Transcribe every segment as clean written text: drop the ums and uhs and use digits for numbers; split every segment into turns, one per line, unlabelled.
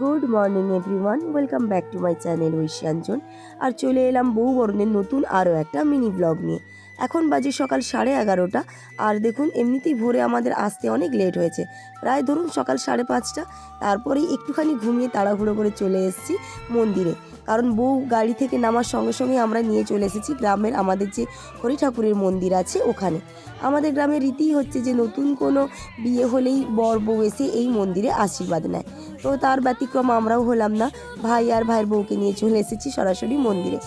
Good morning everyone, welcome back to my channel Aishanjan. আর চলে এলাম বউ বরণের নতুন আরও একটা মিনি ব্লগ নিয়ে। এখন বাজে সকাল 11:30। আর দেখুন এমনিতেই ভোরে আমাদের আসতে অনেক লেট হয়েছে, প্রায় ধরুন সকাল 5:30। তারপরেই একটুখানি ঘুমিয়ে তাড়াহুড়ো করে চলে এসেছি মন্দিরে, কারণ বউ গাড়ি থেকে নামার সঙ্গে সঙ্গে আমরা নিয়ে চলে এসেছি গ্রামের আমাদের যে হরি ঠাকুরের মন্দির আছে ওখানে। আমাদের গ্রামের রীতি হচ্ছে যে নতুন কোনো বিয়ে হলেই বর বউ এসে এই মন্দিরে আশীর্বাদ নেয়। তো তার ব্যতিক্রম আমরাও হলাম না, ভাই আর ভাইয়ের বউকে নিয়ে চলে এসেছি সরাসরি মন্দিরে।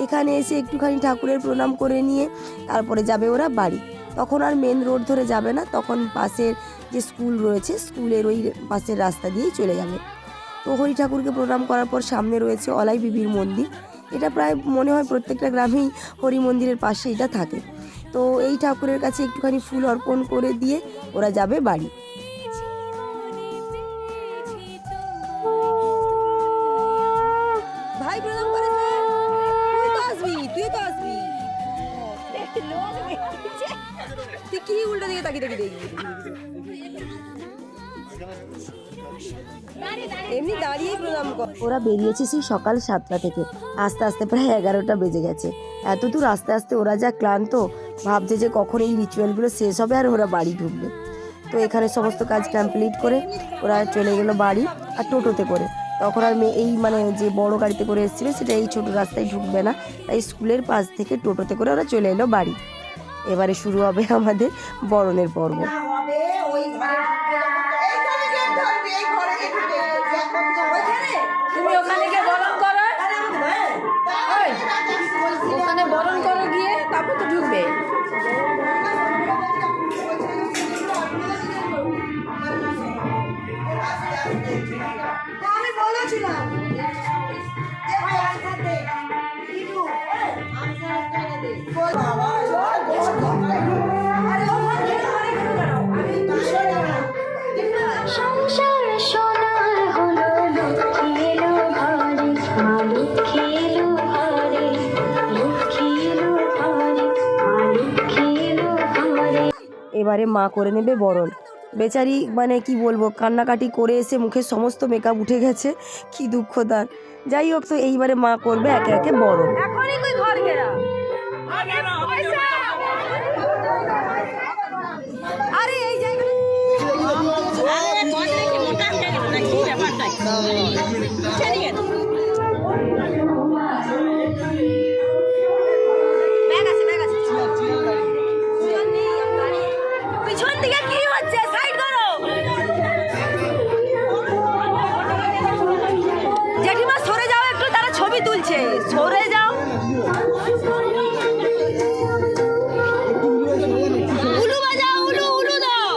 এখানে এসে একটুখানি ঠাকুরের প্রণাম করে নিয়ে তারপরে যাবে ওরা বাড়ি। তখন আর মেন রোড ধরে যাবে না, তখন পাশের যে স্কুল রয়েছে স্কুলের ওই পাশের রাস্তা দিয়েই চলে যাবে। তো হরি ঠাকুরকে প্রণাম করার পর সামনে রয়েছে অলাই বিবির মন্দির। এটা প্রায় মনে হয় প্রত্যেকটা গ্রামেই হরি মন্দিরের পাশে এটা থাকে। তো এই ঠাকুরের কাছে একটুখানি ফুল অর্পণ করে দিয়ে ওরা যাবে বাড়ি। ভাই প্রণাম করেছে, তুই তো আসবি, তুই কি উল্টো দিকে তাকিয়ে তাকিয়ে দেখবি, এমনি দাঁড়িয়ে প্রণাম কর। ওরা বেরিয়েছে সেই সকাল 7টা থেকে, আস্তে আস্তে প্রায় 11টা বেজে গেছে। এত দূর আস্তে আস্তে ওরা যা ক্লান্ত, ভাবছে যে কখন এই রিচুয়ালগুলো শেষ হবে আর ওরা বাড়ি ঢুকবে। তো এখানে সমস্ত কাজ কমপ্লিট করে ওরা চলে গেল বাড়ি, আর টোটোতে করে। তখন আর মেয়ে এই যে বড় গাড়িতে করে এসেছিলো সেটা এই ছোটো রাস্তায় ঢুকবে না, তাই স্কুলের পাশ থেকে টোটোতে করে ওরা চলে এলো বাড়ি। এবারে শুরু হবে আমাদের বরণের পর্ব।
তুমি ওখানে গিয়ে বরণ করো, ওখানে বরণ করো গিয়ে তারপর তো ঢুকবে। আমি বলেছিলাম
এবারে মা করে নেবে বরণ। বেচারি কি বলবো, কান্নাকাটি করে এসে মুখে সমস্ত মেকআপ উঠে গেছে, কি দুঃখ তার। যাই হোক, তো এইবারে মা করবে একে একে বরণ।
জেঠিমা সরে যাও একটু, তারা ছবি তুলছে, সরে যাও। উলু বাজাও, উলু উলু দাও।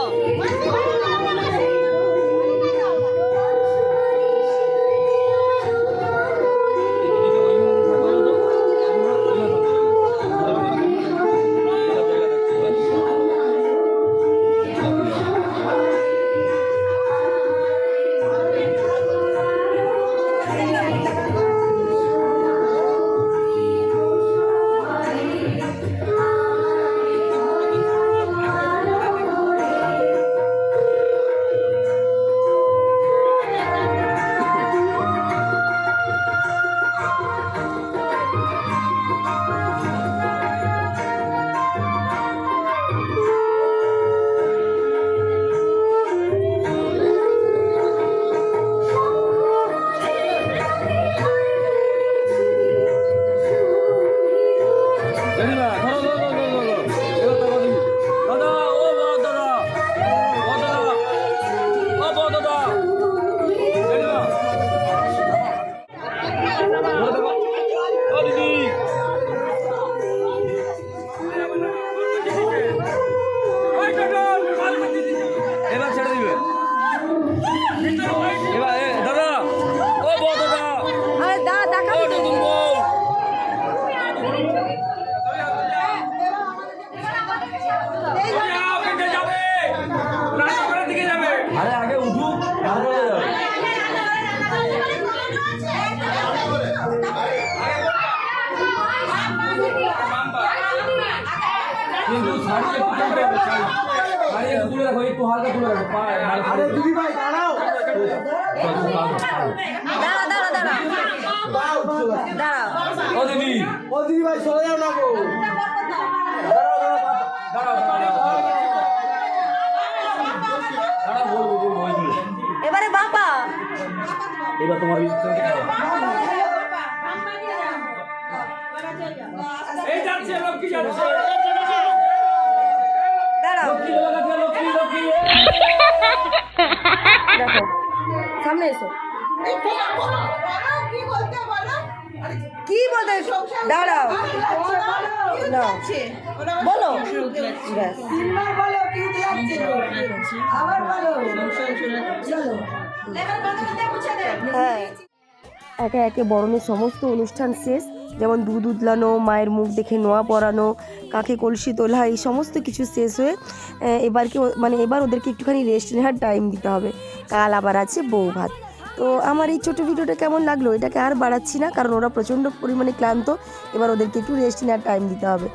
তুলে রাখো, একটু হালকা তুলে রাখো। দিদি ভাই দাঁড়াও।
দাঁড়া
ও দিদি ভাই সরে যাও না গো।
এবারে বাবা
এবার তোমার এই যাচ্ছে লক্ষ্মী যাচ্ছে
দাঁড়াও
লক্ষ্মী লক্ষ্মী
দেখো সামনে এসো কি বলতে দাঁড়াও না বলো ব্যাস। হ্যাঁ
একে একে বরণের সমস্ত অনুষ্ঠান শেষ, যেমন দুধ উতলানো, মায়ের মুখ দেখে নোয়া পরানো, কাকে কলসি তোলা, এই সমস্ত কিছু শেষ হয়ে এবার ওদেরকে একটুখানি রেস্ট নেওয়ার টাইম দিতে হবে। কাল আবার আছে বউ ভাত। তো আমার এই ছোটো ভিডিওটা কেমন লাগলো এটাকে আর বাড়াচ্ছি না, কারণ ওরা প্রচণ্ড পরিমাণে ক্লান্ত, এবার ওদেরকে একটু রেস্ট নেওয়ার টাইম দিতে হবে।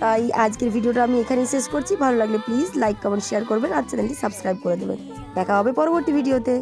তাই আজকের ভিডিওটা আমি এখানেই শেষ করছি। ভালো লাগলে প্লিজ লাইক কমেন্ট শেয়ার করবেন আর চ্যানেলটি সাবস্ক্রাইব করে দেবেন। দেখা হবে পরবর্তী ভিডিওতে।